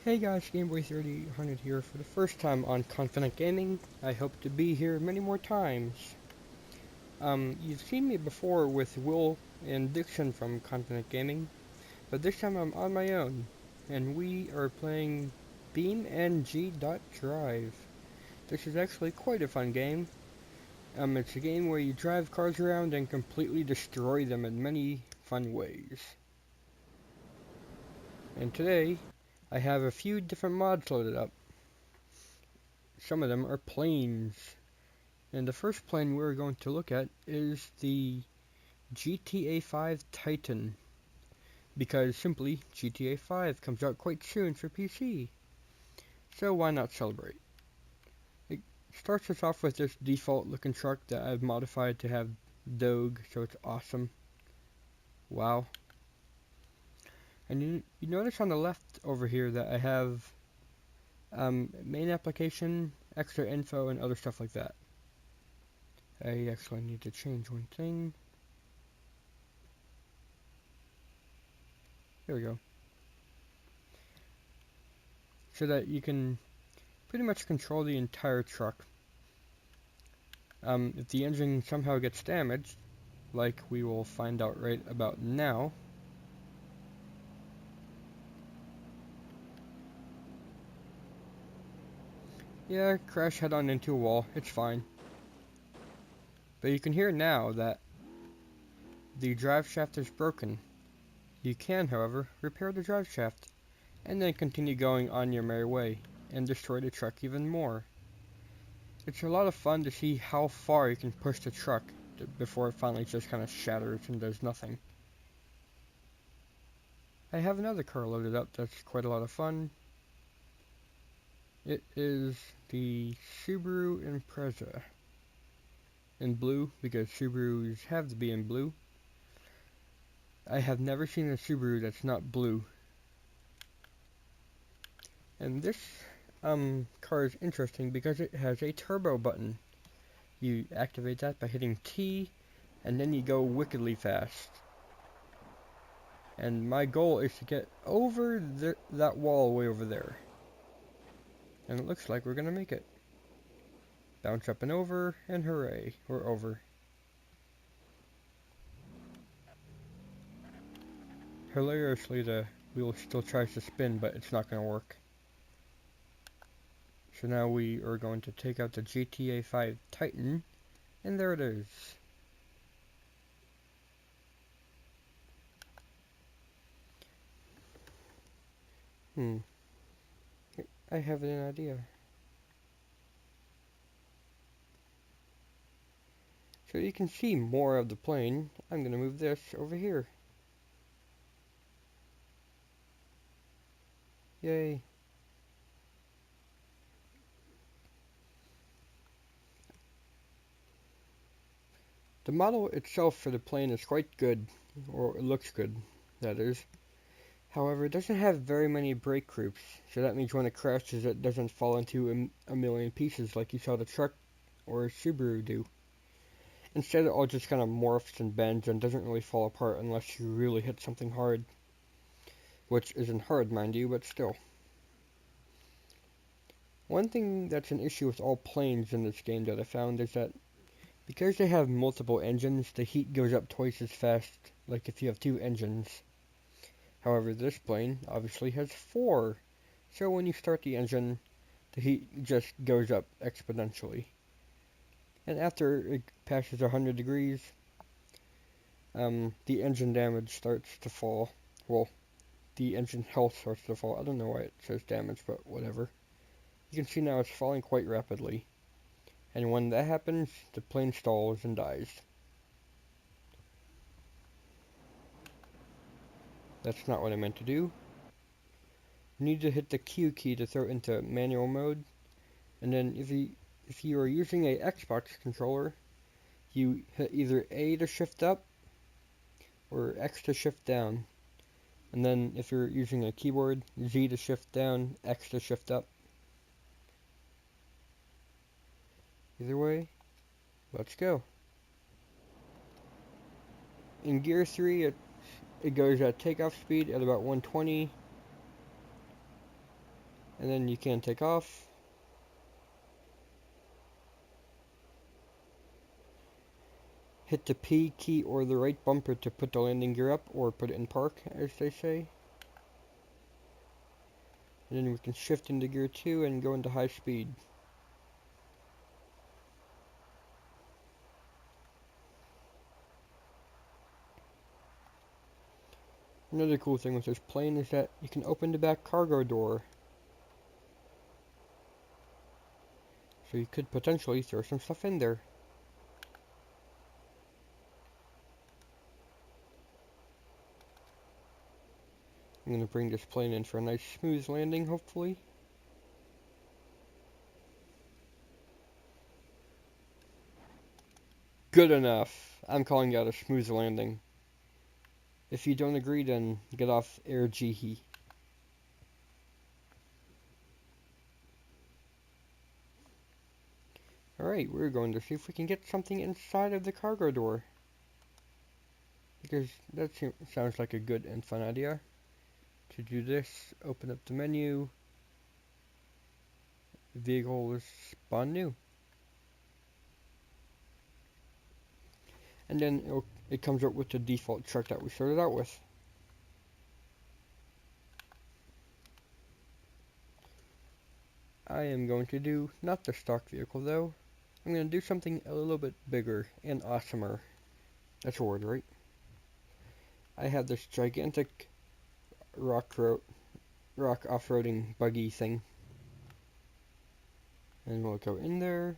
Hey guys, Gameboy30 here for the first time on Confident Gaming. I hope to be here many more times. You've seen me before with Will and Dixon from Confident Gaming, but this time I'm on my own, and we are playing beamng.drive. This is actually quite a fun game. It's a game where you drive cars around and completely destroy them in many fun ways. And today, I have a few different mods loaded up. Some of them are planes. And the first plane we're going to look at is the GTA 5 Titan, because simply GTA 5 comes out quite soon for PC, so why not celebrate? It starts us off with this default looking truck that I've modified to have Doge, so it's awesome. Wow. And you notice on the left over here that I have main application, extra info, and other stuff like that. I actually need to change one thing. There we go. So that you can pretty much control the entire truck. If the engine somehow gets damaged, like we will find out right about now, yeah, crash head on into a wall, it's fine. But you can hear now that the drive shaft is broken. You can, however, repair the drive shaft, and then continue going on your merry way, and destroy the truck even more. It's a lot of fun to see how far you can push the truck before it finally just kind of shatters and does nothing. I have another car loaded up that's quite a lot of fun. It is the Subaru Impreza in blue, because Subarus have to be in blue. I have never seen a Subaru that's not blue. And this car is interesting because it has a turbo button. You activate that by hitting T, and then you go wickedly fast. And my goal is to get over that wall way over there. And it looks like we're gonna make it. Bounce up and over, and hooray, we're over. Hilariously, the wheel still tries to spin, but it's not going to work. So now we are going to take out the GTA 5 Titan, and there it is. I have an idea. So you can see more of the plane. I'm going to move this over here. Yay. The model itself for the plane is quite good, or it looks good, that is. However, it doesn't have very many brake groups, so that means when it crashes it doesn't fall into a million pieces like you saw the truck or Subaru do. Instead, it all just kind of morphs and bends and doesn't really fall apart unless you really hit something hard. Which isn't hard, mind you, but still. One thing that's an issue with all planes in this game that I found is that because they have multiple engines, the heat goes up twice as fast, like if you have two engines. However, this plane obviously has four, so when you start the engine, the heat just goes up exponentially. And after it passes 100 degrees, the engine damage starts to fall. Well, the engine health starts to fall. I don't know why it says damage, but whatever. You can see now it's falling quite rapidly. And when that happens, the plane stalls and dies. That's not what I meant to do. You need to hit the Q key to throw it into manual mode. And then if you are using a Xbox controller, you hit either A to shift up or X to shift down. And then if you're using a keyboard, Z to shift down, X to shift up. Either way, let's go. In gear 3, it goes at takeoff speed at about 120. And then you can take off. Hit the P key or the right bumper to put the landing gear up, or put it in park, as they say. And then we can shift into gear 2 and go into high speed. Another cool thing with this plane is that you can open the back cargo door. So you could potentially throw some stuff in there. I'm going to bring this plane in for a nice smooth landing, hopefully. Good enough. I'm calling out a smooth landing. If you don't agree, then get off Air Jihi. Alright, we're going to see if we can get something inside of the cargo door. Because that sounds like a good and fun idea. To do this, open up the menu. Vehicle is spawn new. And then it comes up with the default truck that we started out with. I am going to do not the stock vehicle though. I'm going to do something a little bit bigger and awesomer. That's a word, right? I have this gigantic rock off-roading buggy thing. And we'll go in there.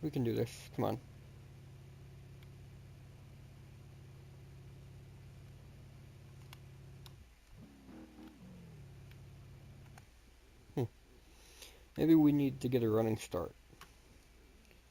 We can do this. Come on. Maybe we need to get a running start.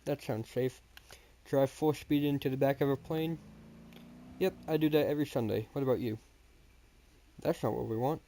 That sounds safe. Drive full speed into the back of a plane. Yep, I do that every Sunday. What about you? That's not what we want.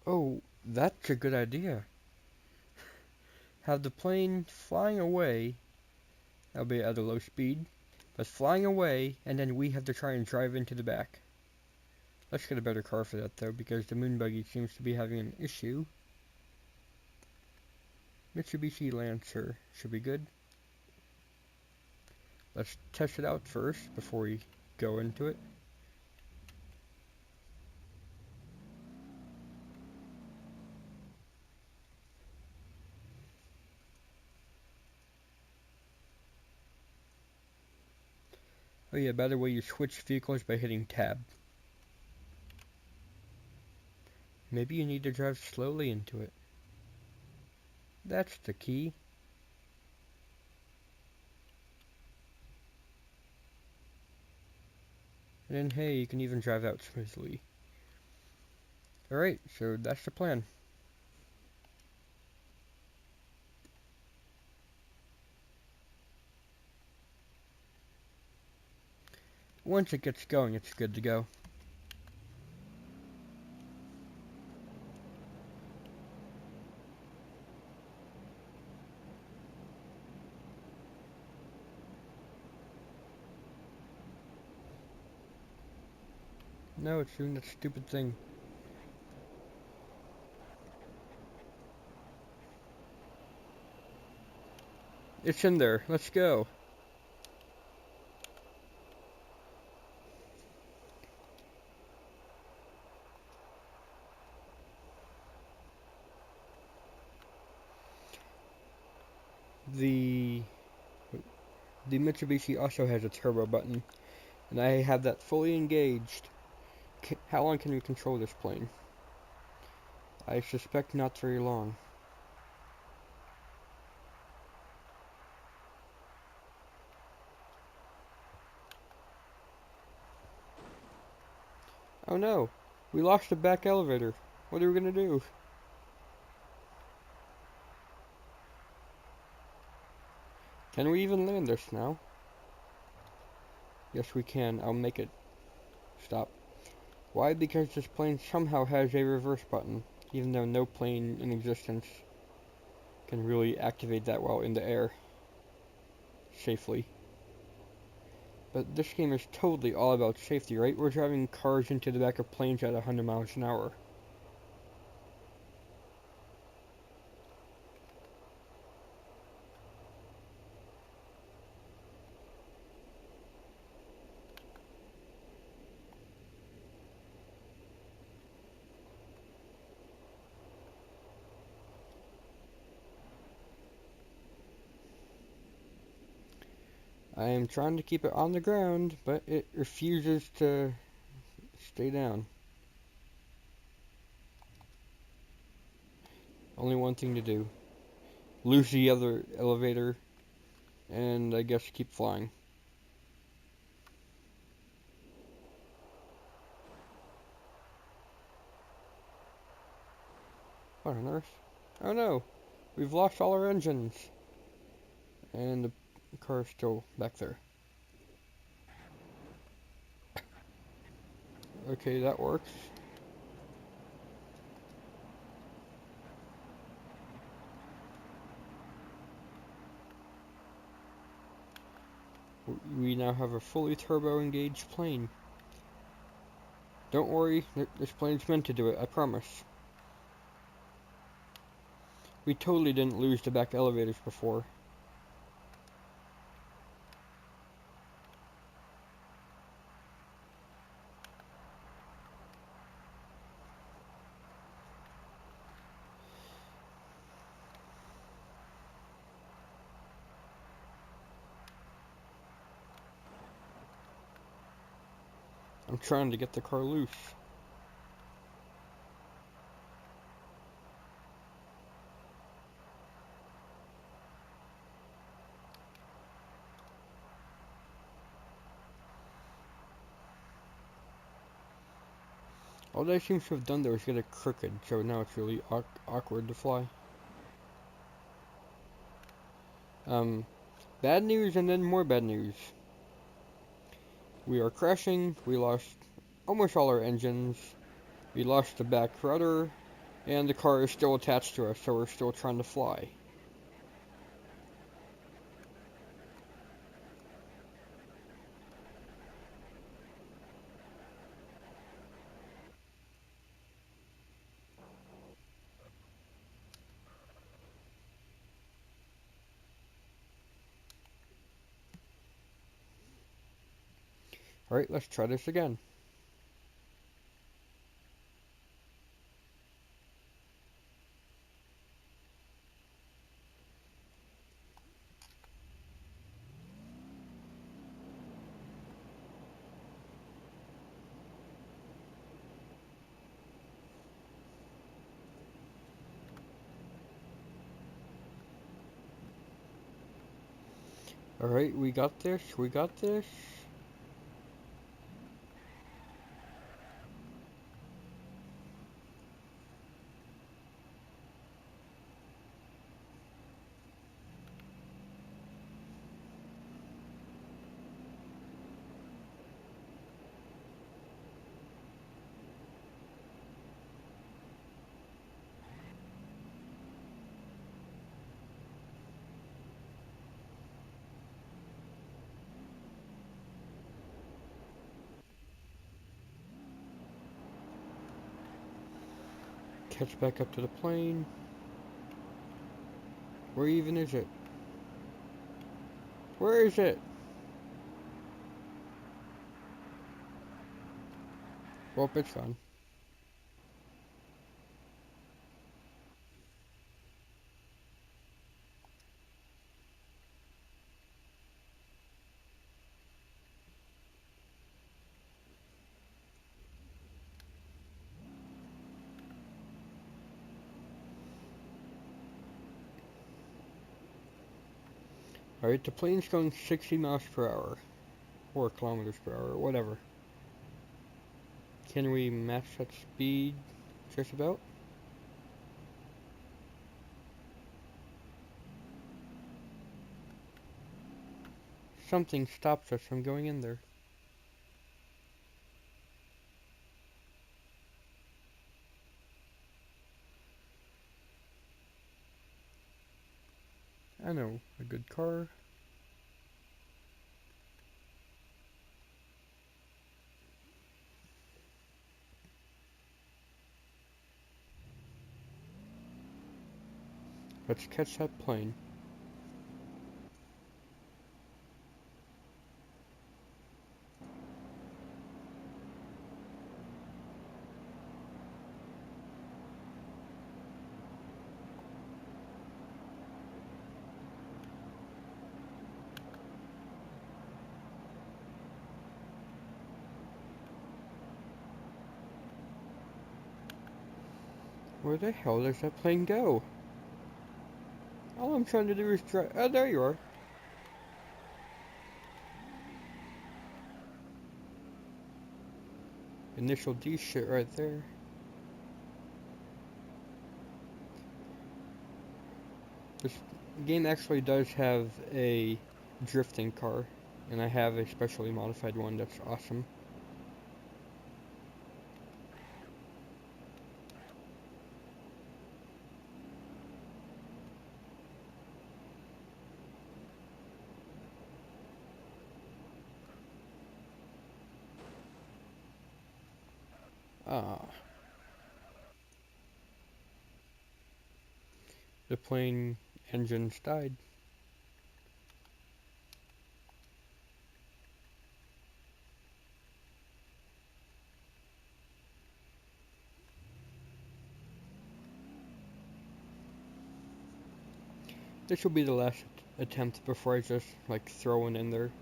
Oh, that's a good idea. Have the plane flying away, albeit at a low speed, but flying away, and then we have to try and drive into the back. Let's get a better car for that though, because the moon buggy seems to be having an issue. Mitsubishi Lancer should be good. Let's test it out first before we go into it. Oh yeah, by the way, you switch vehicles by hitting tab. Maybe you need to drive slowly into it. That's the key. And then hey, you can even drive out smoothly. Alright, so that's the plan. Once it gets going, it's good to go. No, it's doing that stupid thing. It's in there. Let's go. The Mitsubishi also has a turbo button, and I have that fully engaged. How long can we control this plane? I suspect not very long. Oh no, we lost the back elevator. What are we gonna do? Can we even land this now? Yes, we can. I'll make it stop. Why? Because this plane somehow has a reverse button, even though no plane in existence can really activate that while in the air. safely. But this game is totally all about safety, right? We're driving cars into the back of planes at 100 miles an hour. I am trying to keep it on the ground, but it refuses to stay down. Only one thing to do. Lose the other elevator, and I guess keep flying. What on earth? Oh no! We've lost all our engines! And the car is still back there. Okay, that works. We now have a fully turbo-engaged plane. Don't worry, this plane's meant to do it, I promise. We totally didn't lose the back elevators before. I'm trying to get the car loose. All that seems to have done there was get it crooked, so now it's really awkward to fly. Bad news and then more bad news. We are crashing, we lost almost all our engines, we lost the back rudder, and the car is still attached to us, so we're still trying to fly. Alright, let's try this again. Alright, we got this, we got this. Catch back up to the plane. Where even is it? Where is it? Well, it's gone. Alright, the plane's going 60 miles per hour. Or kilometers per hour, whatever. Can we match that speed just about? Something stops us from going in there. I know, a good car. Let's catch that plane. Where the hell does that plane go? All I'm trying to do is drive. Oh, there you are. Initial D shit right there. This game actually does have a drifting car, and I have a specially modified one that's awesome. Ah, the plane engines died. This will be the last attempt before I just like throw one in there.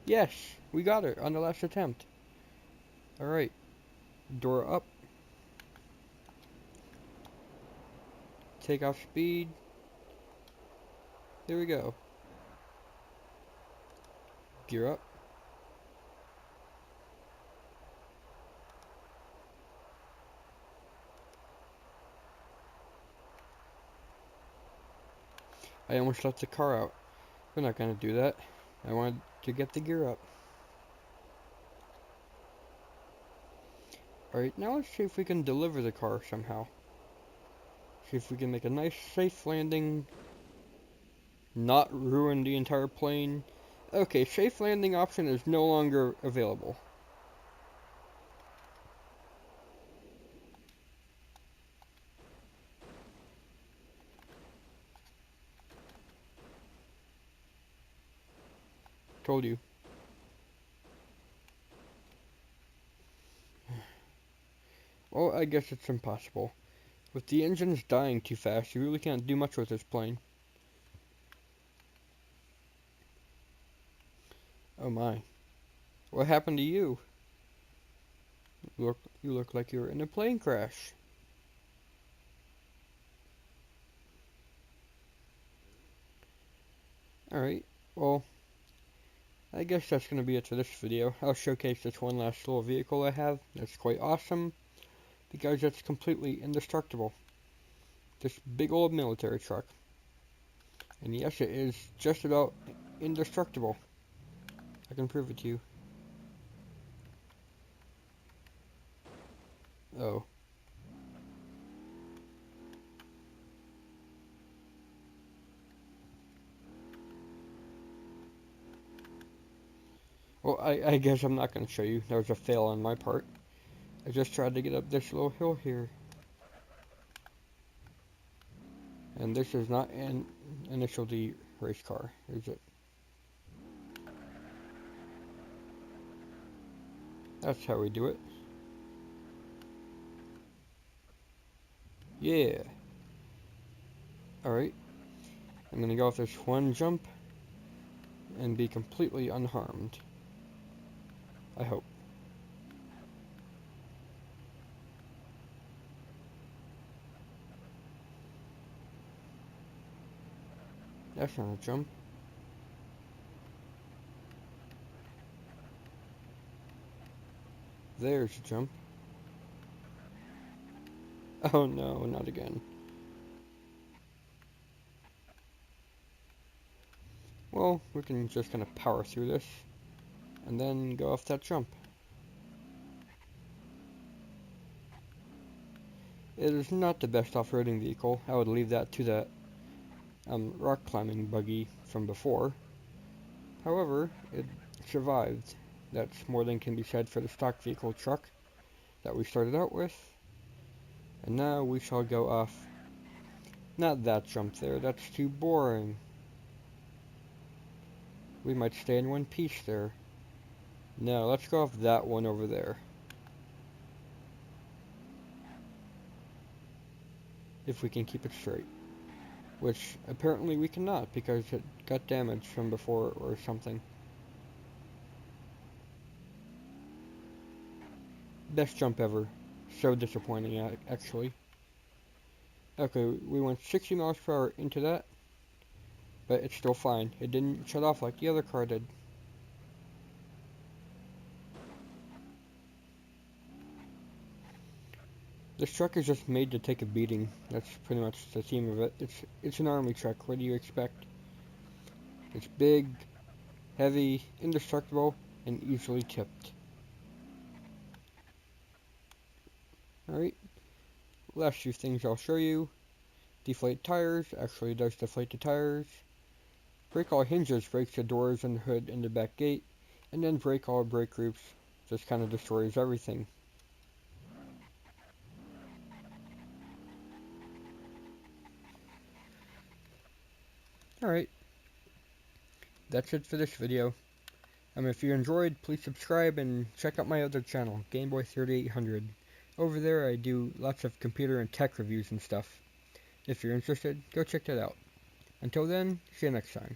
Yes, we got it on the last attempt. Alright, door up. Takeoff speed. There we go. Gear up. I almost left the car out. We're not gonna do that. I wanted to get the gear up. Alright, now let's see if we can deliver the car somehow. See if we can make a nice safe landing. Not ruin the entire plane. Okay, safe landing option is no longer available. Told you. Well, I guess it's impossible. With the engines dying too fast, you really can't do much with this plane. Oh my. What happened to you? You look like you were in a plane crash. Alright, well, I guess that's going to be it for this video. I'll showcase this one last little vehicle I have. That's quite awesome, because it's completely indestructible. This big old military truck. And yes, it is just about indestructible. I can prove it to you. Oh. Well, I guess I'm not going to show you. That was a fail on my part. I just tried to get up this little hill here. And this is not an initial D race car, is it? That's how we do it. Yeah. Alright. I'm going to go off this one jump and be completely unharmed. I hope. That's not a jump. There's a jump. Oh no, not again. Well, we can just kind of power through this and then go off that jump. It is not the best off-roading vehicle. I would leave that to that rock climbing buggy from before. However, it survived. That's more than can be said for the stock vehicle truck. that we started out with. And now we shall go off. Not that jump there, that's too boring. We might stay in one piece there. No, let's go off that one over there. If we can keep it straight. Which apparently we cannot because it got damaged from before or something. Best jump ever. So disappointing actually. Okay, we went 60 miles per hour into that. But it's still fine. It didn't shut off like the other car did. This truck is just made to take a beating. That's pretty much the theme of it. It's an army truck. What do you expect? It's big, heavy, indestructible, and easily tipped. Alright, last few things I'll show you. Deflate tires, actually does deflate the tires. Break all hinges, breaks the doors and the hood and the back gate. And then break all brake groups, just kind of destroys everything. Alright, that's it for this video. If you enjoyed, please subscribe and check out my other channel, Gameboy3800. Over there I do lots of computer and tech reviews and stuff. If you're interested, go check that out. Until then, see you next time.